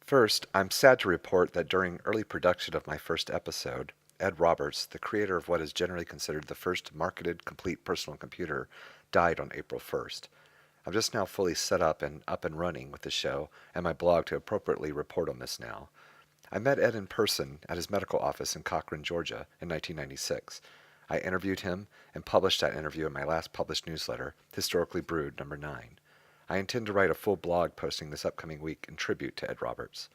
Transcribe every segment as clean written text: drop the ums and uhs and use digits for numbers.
First, I'm sad to report that during early production of my first episode, Ed Roberts, the creator of what is generally considered the first marketed complete personal computer, died on April 1st. I'm just now fully set up and running with the show and my blog to appropriately report on this now. I met Ed in person at his medical office in Cochran, Georgia in 1996. I interviewed him and published that interview in my last published newsletter, Historically Brewed number 9. I intend to write a full blog posting this upcoming week in tribute to Ed Roberts.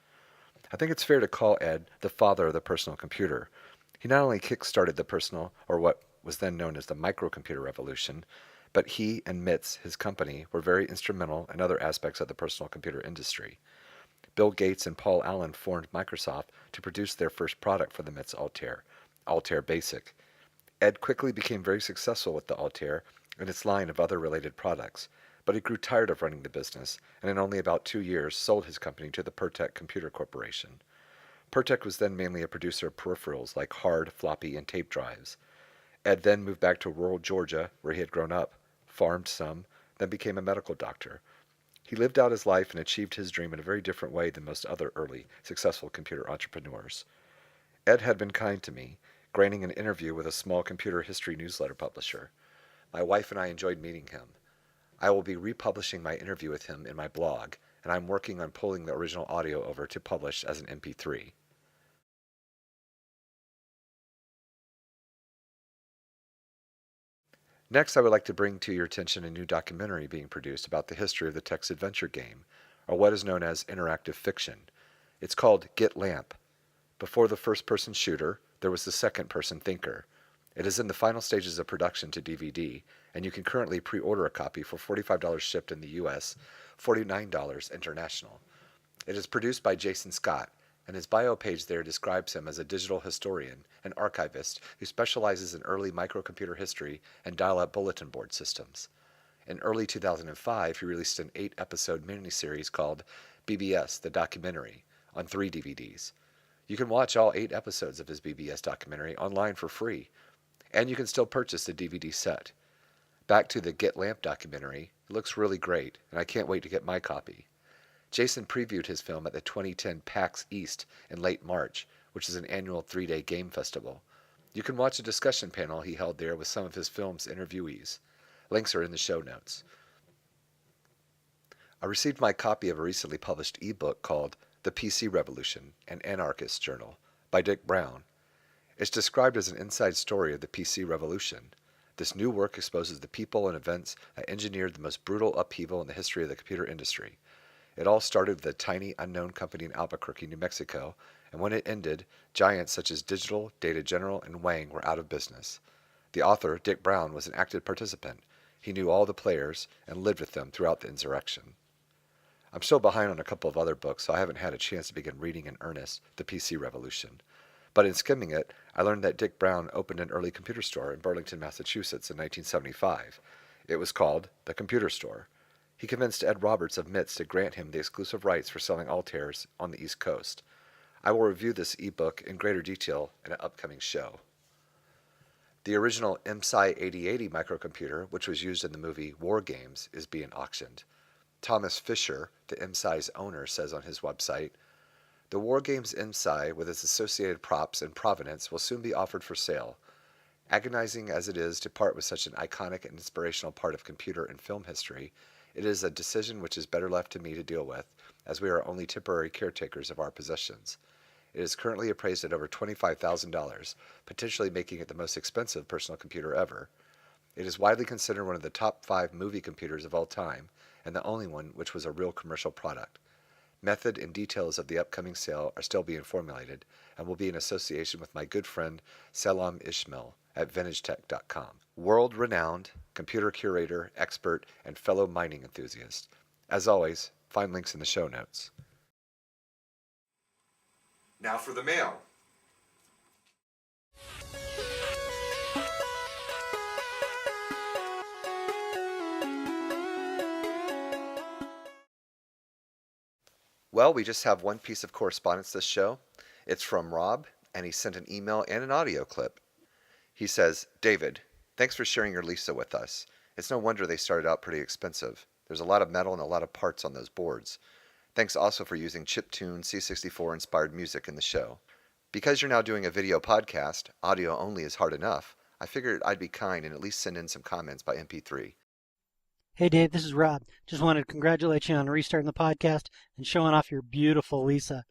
I think it's fair to call Ed the father of the personal computer. He not only kick-started the personal, or what was then known as the microcomputer revolution, but he and MITS, his company, were very instrumental in other aspects of the personal computer industry. Bill Gates and Paul Allen formed Microsoft to produce their first product for the MITS Altair, Altair Basic. Ed quickly became very successful with the Altair and its line of other related products, but he grew tired of running the business, and in only about 2 years sold his company to the Pertec Computer Corporation. Pertec was then mainly a producer of peripherals like hard, floppy, and tape drives. Ed then moved back to rural Georgia, where he had grown up, farmed some, then became a medical doctor. He lived out his life and achieved his dream in a very different way than most other early, successful computer entrepreneurs. Ed had been kind to me, granting an interview with a small computer history newsletter publisher. My wife and I enjoyed meeting him. I will be republishing my interview with him in my blog, and I'm working on pulling the original audio over to publish as an MP3. Next, I would like to bring to your attention a new documentary being produced about the history of the text adventure game, or what is known as interactive fiction. It's called Get Lamp. Before the first-person shooter, there was the second-person thinker. It is in the final stages of production to DVD, and you can currently pre-order a copy for $45 shipped in the US, $49 international. It is produced by Jason Scott, and his bio page there describes him as a digital historian and archivist who specializes in early microcomputer history and dial-up bulletin board systems. In early 2005, he released an 8-episode miniseries called BBS, the Documentary, on 3 DVDs. You can watch all 8 episodes of his BBS documentary online for free, and you can still purchase the DVD set. Back to the Get Lamp documentary, it looks really great, and I can't wait to get my copy. Jason previewed his film at the 2010 PAX East in late March, which is an annual 3-day game festival. You can watch a discussion panel he held there with some of his film's interviewees. Links are in the show notes. I received my copy of a recently published ebook called The PC Revolution, an Anarchist Journal, by Dick Brown. It's described as an inside story of the PC revolution. This new work exposes the people and events that engineered the most brutal upheaval in the history of the computer industry. It all started with a tiny, unknown company in Albuquerque, New Mexico, and when it ended, giants such as Digital, Data General, and Wang were out of business. The author, Dick Brown, was an active participant. He knew all the players and lived with them throughout the insurrection. I'm still behind on a couple of other books, so I haven't had a chance to begin reading in earnest The PC Revolution. But in skimming it, I learned that Dick Brown opened an early computer store in Burlington, Massachusetts in 1975. It was called The Computer Store. He convinced Ed Roberts of MITS to grant him the exclusive rights for selling Altairs on the East Coast. I will review this ebook in greater detail in an upcoming show. The original MSI 8080 microcomputer, which was used in the movie War Games, is being auctioned. Thomas Fisher, the MSI's owner, says on his website, "The War Games MSI, with its associated props and provenance, will soon be offered for sale. Agonizing as it is to part with such an iconic and inspirational part of computer and film history, it is a decision which is better left to me to deal with, as we are only temporary caretakers of our possessions. It is currently appraised at over $25,000, potentially making it the most expensive personal computer ever. It is widely considered one of the top 5 movie computers of all time, and the only one which was a real commercial product. Method and details of the upcoming sale are still being formulated, and will be in association with my good friend Selam Ishmael at vintagetech.com. World-renowned computer curator, expert, and fellow mining enthusiast. As always, find links in the show notes. Now for the mail. Well, we just have one piece of correspondence this show. It's from Rob, and he sent an email and an audio clip. He says, "David, thanks for sharing your Lisa with us. It's no wonder they started out pretty expensive. There's a lot of metal and a lot of parts on those boards. Thanks also for using chiptune C64 inspired music in the show. Because you're now doing a video podcast, audio only is hard enough, I figured I'd be kind and at least send in some comments by MP3. Hey Dave, this is Rob. Just wanted to congratulate you on restarting the podcast and showing off your beautiful Lisa.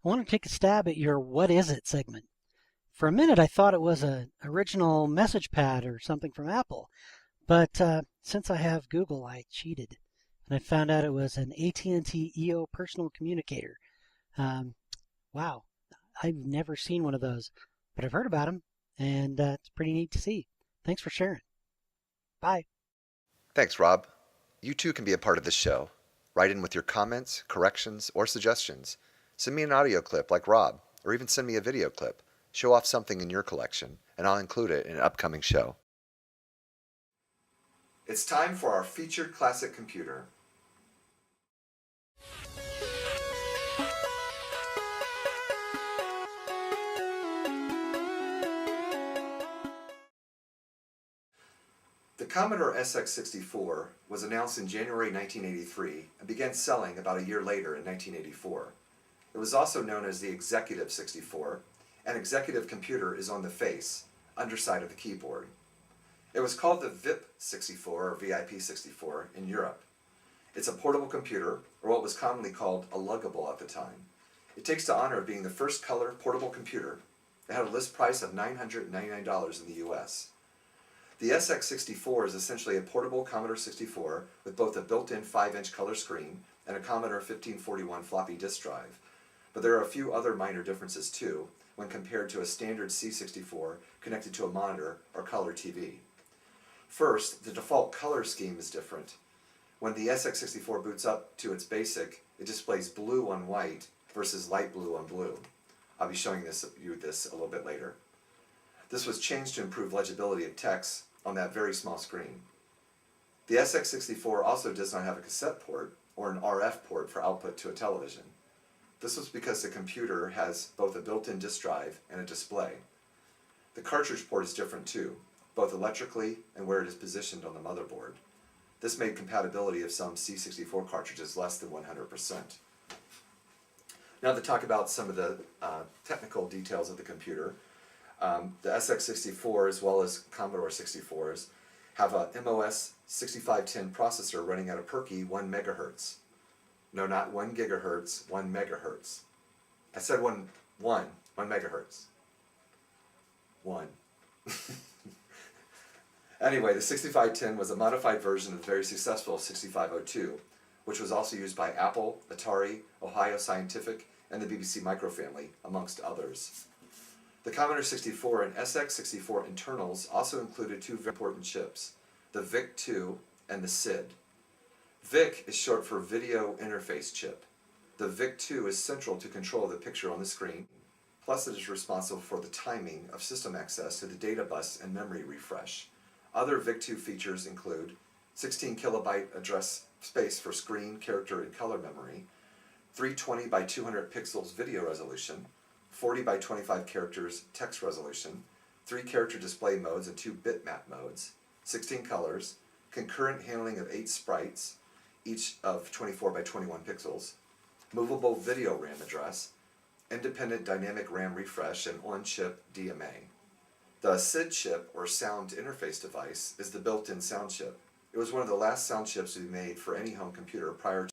I want to take a stab at your What Is It segment. For a minute, I thought it was an original message pad or something from Apple, but since I have Google, I cheated and I found out it was an AT&T EO personal communicator. Um, wow, I've never seen one of those, but I've heard about them, and it's pretty neat to see. Thanks for sharing. Bye. Thanks, Rob. You too can be a part of this show. Write in with your comments, corrections, or suggestions. Send me an audio clip like Rob, or even send me a video clip. Show off something in your collection, and I'll include it in an upcoming show. It's time for our featured classic computer. The Commodore SX-64 was announced in January 1983 and began selling about a year later in 1984. It was also known as the Executive 64. An executive computer is on the face, underside of the keyboard. It was called the VIP 64 or VIP 64 in Europe. It's a portable computer, or what was commonly called a luggable at the time. It takes the honor of being the first color portable computer. It had a list price of $999 in the US. The SX-64 is essentially a portable Commodore 64 with both a built-in 5-inch color screen and a Commodore 1541 floppy disk drive. But there are a few other minor differences too when compared to a standard C64 connected to a monitor or color TV. First, the default color scheme is different. When the SX-64 boots up to its basic, it displays blue on white versus light blue on blue. I'll be showing you this a little bit later. This was changed to improve legibility of text on that very small screen. The SX-64 also does not have a cassette port or an RF port for output to a television. This was because the computer has both a built-in disk drive and a display. The cartridge port is different too, both electrically and where it is positioned on the motherboard. This made compatibility of some C64 cartridges less than 100%. Now to talk about some of the technical details of the computer. The SX-64 as well as Commodore 64s have a MOS 6510 processor running at a perky 1 megahertz. No, not 1 gigahertz, 1 megahertz. I said 1 megahertz. 1. Anyway, the 6510 was a modified version of the very successful 6502, which was also used by Apple, Atari, Ohio Scientific, and the BBC Micro family, amongst others. The Commodore 64 and SX-64 internals also included two very important chips, the VIC-2 and the SID. VIC is short for Video Interface Chip. The VIC-2 is central to control of the picture on the screen, plus it is responsible for the timing of system access to the data bus and memory refresh. Other VIC-2 features include 16 kilobyte address space for screen, character, and color memory, 320 by 200 pixels video resolution, 40 by 25 characters text resolution, 3 character display modes and 2 bitmap modes, 16 colors, concurrent handling of 8 sprites, each of 24 by 21 pixels, movable video RAM address, independent dynamic RAM refresh, and on-chip DMA. The SID chip, or Sound Interface Device, is the built-in sound chip. It was one of the last sound chips to be made for any home computer prior